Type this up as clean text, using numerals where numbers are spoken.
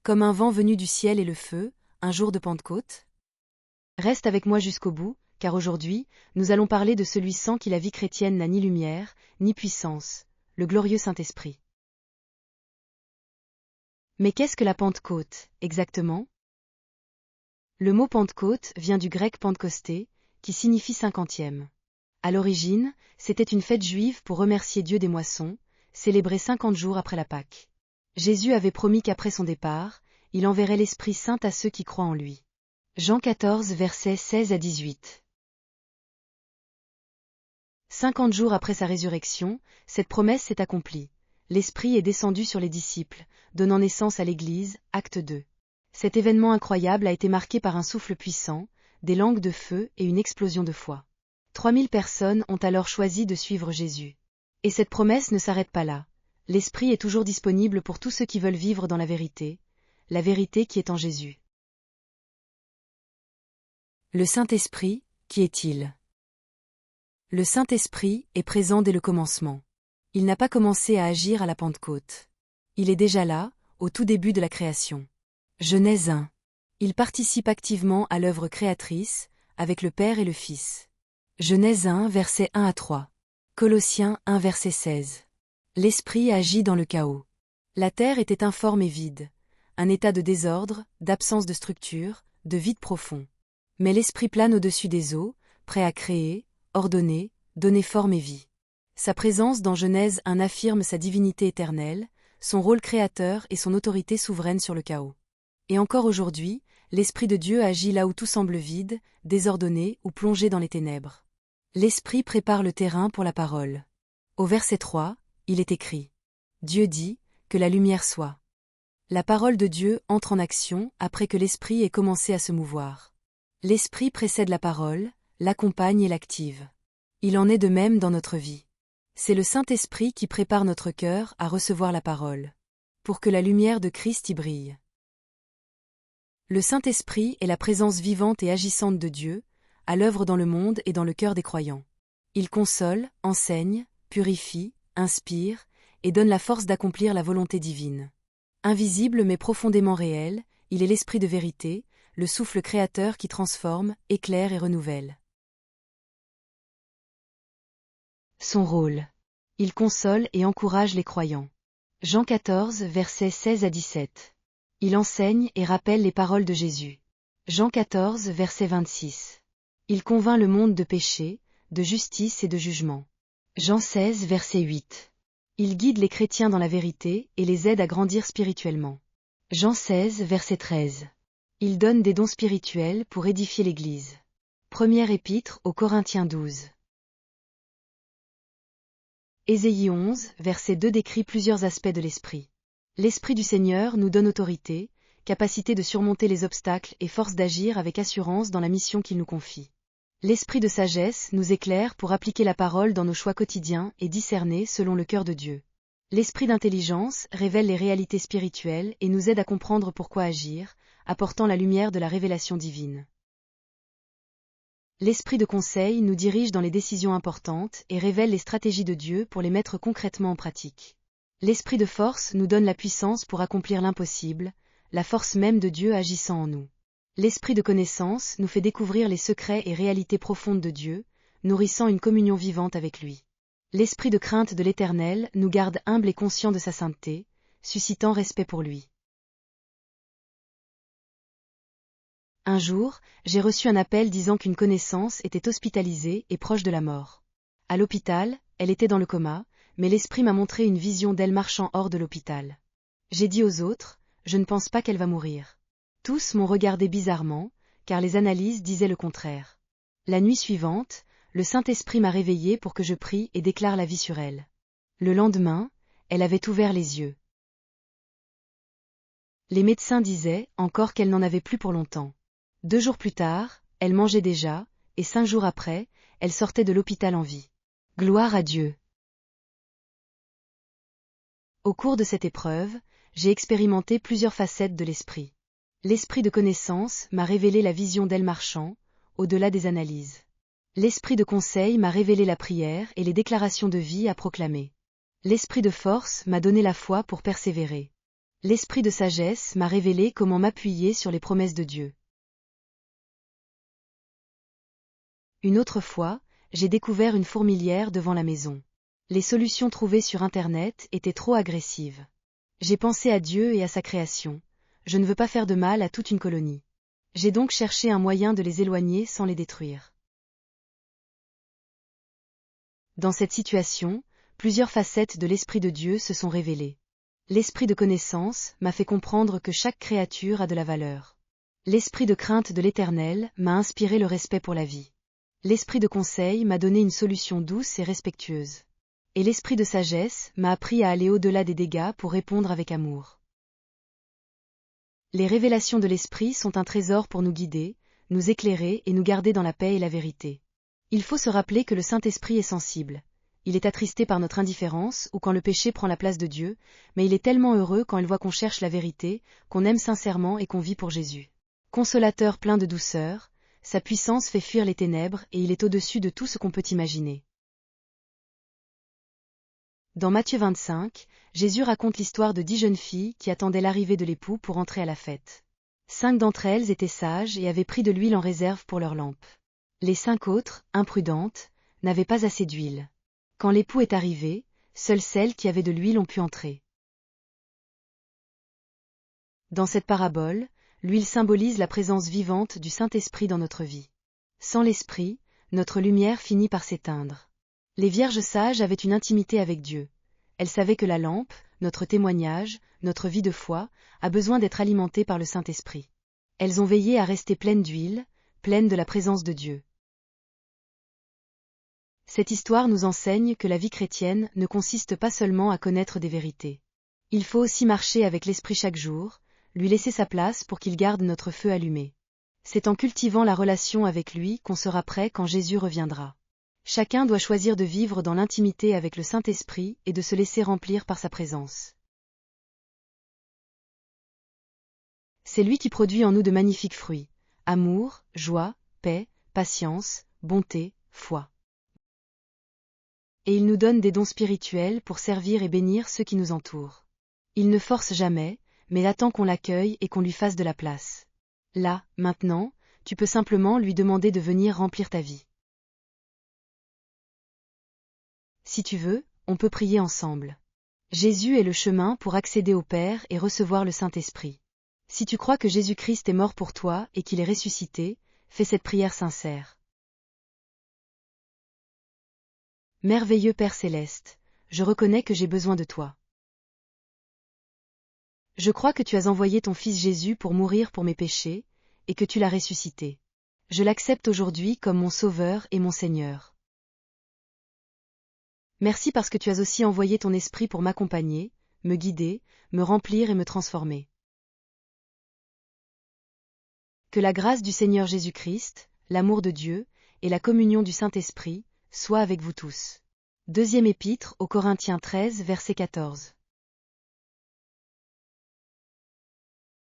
comme un vent venu du ciel et le feu, un jour de Pentecôte? Reste avec moi jusqu'au bout, car aujourd'hui, nous allons parler de celui sans qui la vie chrétienne n'a ni lumière, ni puissance, le glorieux Saint-Esprit. Mais qu'est-ce que la Pentecôte, exactement? Le mot Pentecôte vient du grec Pentecosté, qui signifie cinquantième. À l'origine, c'était une fête juive pour remercier Dieu des moissons, célébrée 50 jours après la Pâque. Jésus avait promis qu'après son départ, il enverrait l'Esprit Saint à ceux qui croient en lui. Jean 14, versets 16 à 18. 50 jours après sa résurrection, cette promesse s'est accomplie. L'Esprit est descendu sur les disciples, donnant naissance à l'Église, acte 2. Cet événement incroyable a été marqué par un souffle puissant, des langues de feu et une explosion de foi. 3000 personnes ont alors choisi de suivre Jésus. Et cette promesse ne s'arrête pas là. L'Esprit est toujours disponible pour tous ceux qui veulent vivre dans la vérité qui est en Jésus. Le Saint-Esprit, qui est-il? Le Saint-Esprit est présent dès le commencement. Il n'a pas commencé à agir à la Pentecôte. Il est déjà là, au tout début de la création. Genèse 1. Il participe activement à l'œuvre créatrice, avec le Père et le Fils. Genèse 1, versets 1 à 3. Colossiens 1, verset 16. L'Esprit agit dans le chaos. La terre était informe et vide. Un état de désordre, d'absence de structure, de vide profond. Mais l'Esprit plane au-dessus des eaux, prêt à créer, ordonner, donner forme et vie. Sa présence dans Genèse 1 affirme sa divinité éternelle, son rôle créateur et son autorité souveraine sur le chaos. Et encore aujourd'hui, l'Esprit de Dieu agit là où tout semble vide, désordonné ou plongé dans les ténèbres. L'Esprit prépare le terrain pour la parole. Au verset 3, il est écrit « Dieu dit, que la lumière soit ». La parole de Dieu entre en action après que l'Esprit ait commencé à se mouvoir. L'Esprit précède la parole, l'accompagne et l'active. Il en est de même dans notre vie. C'est le Saint-Esprit qui prépare notre cœur à recevoir la parole, pour que la lumière de Christ y brille. Le Saint-Esprit est la présence vivante et agissante de Dieu, à l'œuvre dans le monde et dans le cœur des croyants. Il console, enseigne, purifie, inspire, et donne la force d'accomplir la volonté divine. Invisible mais profondément réel, il est l'Esprit de vérité, le souffle créateur qui transforme, éclaire et renouvelle. Son rôle. Il console et encourage les croyants. Jean 14, versets 16 à 17. Il enseigne et rappelle les paroles de Jésus. Jean 14, verset 26. Il convainc le monde de péché, de justice et de jugement. Jean 16, verset 8. Il guide les chrétiens dans la vérité et les aide à grandir spirituellement. Jean 16, verset 13. Il donne des dons spirituels pour édifier l'Église. Première épître aux Corinthiens 12. Ésaïe 11, verset 2 décrit plusieurs aspects de l'Esprit. L'Esprit du Seigneur nous donne autorité, capacité de surmonter les obstacles et force d'agir avec assurance dans la mission qu'il nous confie. L'Esprit de sagesse nous éclaire pour appliquer la parole dans nos choix quotidiens et discerner selon le cœur de Dieu. L'Esprit d'intelligence révèle les réalités spirituelles et nous aide à comprendre pourquoi agir, apportant la lumière de la révélation divine. L'Esprit de conseil nous dirige dans les décisions importantes et révèle les stratégies de Dieu pour les mettre concrètement en pratique. L'Esprit de force nous donne la puissance pour accomplir l'impossible, la force même de Dieu agissant en nous. L'Esprit de connaissance nous fait découvrir les secrets et réalités profondes de Dieu, nourrissant une communion vivante avec lui. L'Esprit de crainte de l'Éternel nous garde humbles et conscients de sa sainteté, suscitant respect pour lui. Un jour, j'ai reçu un appel disant qu'une connaissance était hospitalisée et proche de la mort. À l'hôpital, elle était dans le coma, mais l'Esprit m'a montré une vision d'elle marchant hors de l'hôpital. J'ai dit aux autres, je ne pense pas qu'elle va mourir. Tous m'ont regardé bizarrement, car les analyses disaient le contraire. La nuit suivante, le Saint-Esprit m'a réveillée pour que je prie et déclare la vie sur elle. Le lendemain, elle avait ouvert les yeux. Les médecins disaient encore qu'elle n'en avait plus pour longtemps. 2 jours plus tard, elle mangeait déjà, et 5 jours après, elle sortait de l'hôpital en vie. Gloire à Dieu. Au cours de cette épreuve, j'ai expérimenté plusieurs facettes de l'Esprit. L'Esprit de connaissance m'a révélé la vision d'elle marchant, au-delà des analyses. L'Esprit de conseil m'a révélé la prière et les déclarations de vie à proclamer. L'Esprit de force m'a donné la foi pour persévérer. L'esprit de sagesse m'a révélé comment m'appuyer sur les promesses de Dieu. Une autre fois, j'ai découvert une fourmilière devant la maison. Les solutions trouvées sur Internet étaient trop agressives. J'ai pensé à Dieu et à sa création. Je ne veux pas faire de mal à toute une colonie. J'ai donc cherché un moyen de les éloigner sans les détruire. Dans cette situation, plusieurs facettes de l'Esprit de Dieu se sont révélées. L'esprit de connaissance m'a fait comprendre que chaque créature a de la valeur. L'esprit de crainte de l'Éternel m'a inspiré le respect pour la vie. L'esprit de conseil m'a donné une solution douce et respectueuse. Et l'esprit de sagesse m'a appris à aller au-delà des dégâts pour répondre avec amour. Les révélations de l'esprit sont un trésor pour nous guider, nous éclairer et nous garder dans la paix et la vérité. Il faut se rappeler que le Saint-Esprit est sensible. Il est attristé par notre indifférence ou quand le péché prend la place de Dieu, mais il est tellement heureux quand il voit qu'on cherche la vérité, qu'on aime sincèrement et qu'on vit pour Jésus. Consolateur plein de douceur, sa puissance fait fuir les ténèbres et il est au-dessus de tout ce qu'on peut imaginer. Dans Matthieu 25, Jésus raconte l'histoire de 10 jeunes filles qui attendaient l'arrivée de l'époux pour entrer à la fête. 5 d'entre elles étaient sages et avaient pris de l'huile en réserve pour leurs lampes. Les 5 autres, imprudentes, n'avaient pas assez d'huile. Quand l'époux est arrivé, seules celles qui avaient de l'huile ont pu entrer. Dans cette parabole, l'huile symbolise la présence vivante du Saint-Esprit dans notre vie. Sans l'Esprit, notre lumière finit par s'éteindre. Les vierges sages avaient une intimité avec Dieu. Elles savaient que la lampe, notre témoignage, notre vie de foi, a besoin d'être alimentée par le Saint-Esprit. Elles ont veillé à rester pleines d'huile, pleines de la présence de Dieu. Cette histoire nous enseigne que la vie chrétienne ne consiste pas seulement à connaître des vérités. Il faut aussi marcher avec l'Esprit chaque jour, lui laisser sa place pour qu'il garde notre feu allumé. C'est en cultivant la relation avec lui qu'on sera prêt quand Jésus reviendra. Chacun doit choisir de vivre dans l'intimité avec le Saint-Esprit et de se laisser remplir par sa présence. C'est lui qui produit en nous de magnifiques fruits: amour, joie, paix, patience, bonté, foi. Et il nous donne des dons spirituels pour servir et bénir ceux qui nous entourent. Il ne force jamais, mais attend qu'on l'accueille et qu'on lui fasse de la place. Là, maintenant, tu peux simplement lui demander de venir remplir ta vie. Si tu veux, on peut prier ensemble. Jésus est le chemin pour accéder au Père et recevoir le Saint-Esprit. Si tu crois que Jésus-Christ est mort pour toi et qu'il est ressuscité, fais cette prière sincère. Merveilleux Père céleste, je reconnais que j'ai besoin de toi. Je crois que tu as envoyé ton Fils Jésus pour mourir pour mes péchés, et que tu l'as ressuscité. Je l'accepte aujourd'hui comme mon Sauveur et mon Seigneur. Merci parce que tu as aussi envoyé ton Esprit pour m'accompagner, me guider, me remplir et me transformer. Que la grâce du Seigneur Jésus-Christ, l'amour de Dieu, et la communion du Saint-Esprit, soient avec vous tous. Deuxième épître aux Corinthiens 13, verset 14.